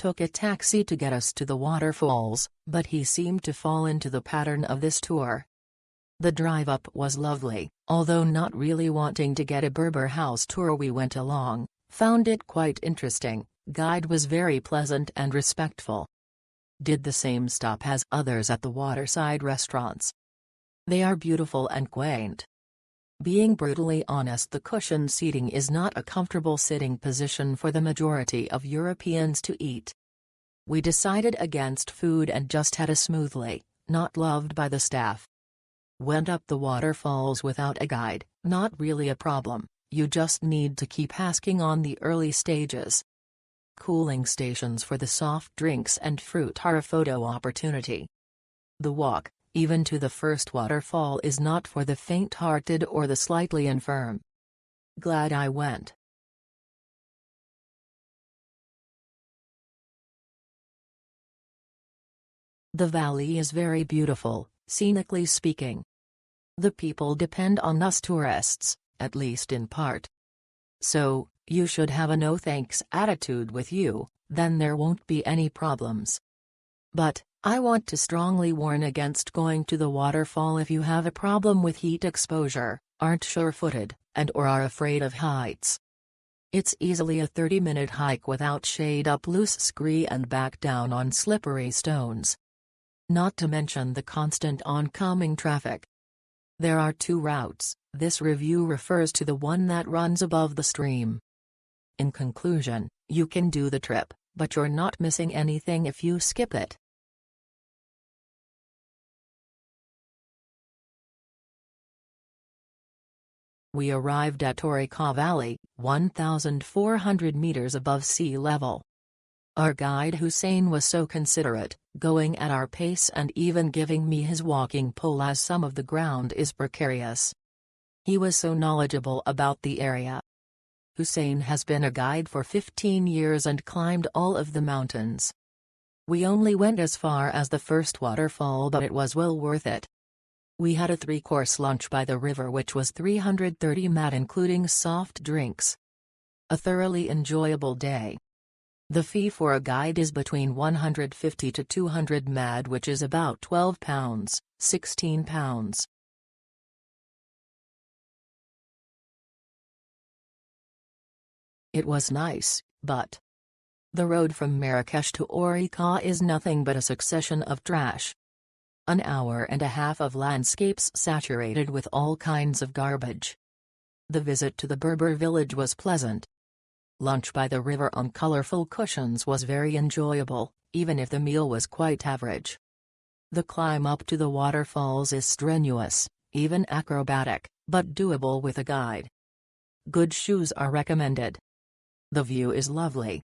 took a taxi to get us to the waterfalls, but he seemed to fall into the pattern of this tour. The drive up was lovely, although not really wanting to get a Berber house tour we went along, found it quite interesting. Guide was very pleasant and respectful. Did the same stop as others at the waterside restaurants. They are beautiful and quaint. Being brutally honest, the cushioned seating is not a comfortable sitting position for the majority of Europeans to eat. We decided against food and just had a smoothie, not loved by the staff. Went up the waterfalls without a guide, not really a problem, you just need to keep asking on the early stages. Cooling stations for the soft drinks and fruit are a photo opportunity. The walk, even to the first waterfall, is not for the faint-hearted or the slightly infirm. Glad I went. The valley is very beautiful, scenically speaking. The people depend on us tourists, at least in part. So, you should have a no-thanks attitude with you, then there won't be any problems. But, I want to strongly warn against going to the waterfall if you have a problem with heat exposure, aren't sure-footed, and/or are afraid of heights. It's easily a 30-minute hike without shade up loose scree and back down on slippery stones. Not to mention the constant oncoming traffic. There are 2 routes, this review refers to the one that runs above the stream. In conclusion, you can do the trip, but you're not missing anything if you skip it. We arrived at Ourika Valley, 1,400 meters above sea level. Our guide Hussein was so considerate, going at our pace and even giving me his walking pole as some of the ground is precarious. He was so knowledgeable about the area. Hussein has been a guide for 15 years and climbed all of the mountains. We only went as far as the first waterfall, but it was well worth it. We had a 3-course lunch by the river which was 330 MAD including soft drinks. A thoroughly enjoyable day. The fee for a guide is between 150 to 200 MAD, which is about £12, £16. It was nice, but the road from Marrakech to Ourika is nothing but a succession of trash. An hour and a half of landscapes saturated with all kinds of garbage. The visit to the Berber village was pleasant. Lunch by the river on colorful cushions was very enjoyable, even if the meal was quite average. The climb up to the waterfalls is strenuous, even acrobatic, but doable with a guide. Good shoes are recommended. The view is lovely.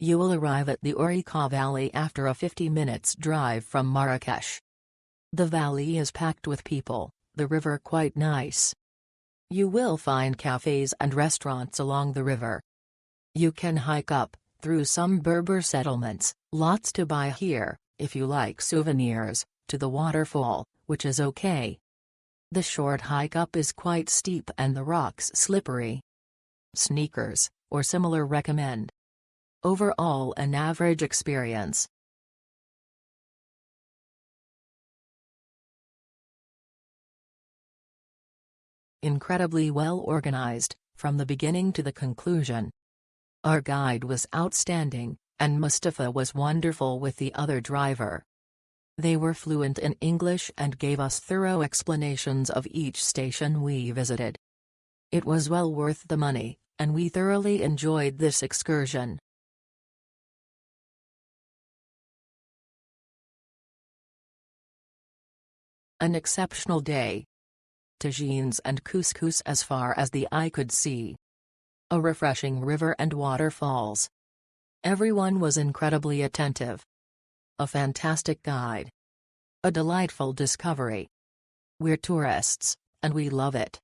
You will arrive at the Ourika Valley after a 50 minutes drive from Marrakech. The valley is packed with people, the river quite nice. You will find cafes and restaurants along the river. You can hike up, through some Berber settlements, lots to buy here, if you like souvenirs, to the waterfall, which is okay. The short hike up is quite steep and the rocks slippery. Sneakers, or similar recommend. Overall an average experience. Incredibly well organized, from the beginning to the conclusion. Our guide was outstanding, and Mustafa was wonderful with the other driver. They were fluent in English and gave us thorough explanations of each station we visited. It was well worth the money, and we thoroughly enjoyed this excursion. An exceptional day. Tagines and couscous as far as the eye could see. A refreshing river and waterfalls. Everyone was incredibly attentive. A fantastic guide. A delightful discovery. We're tourists, and we love it.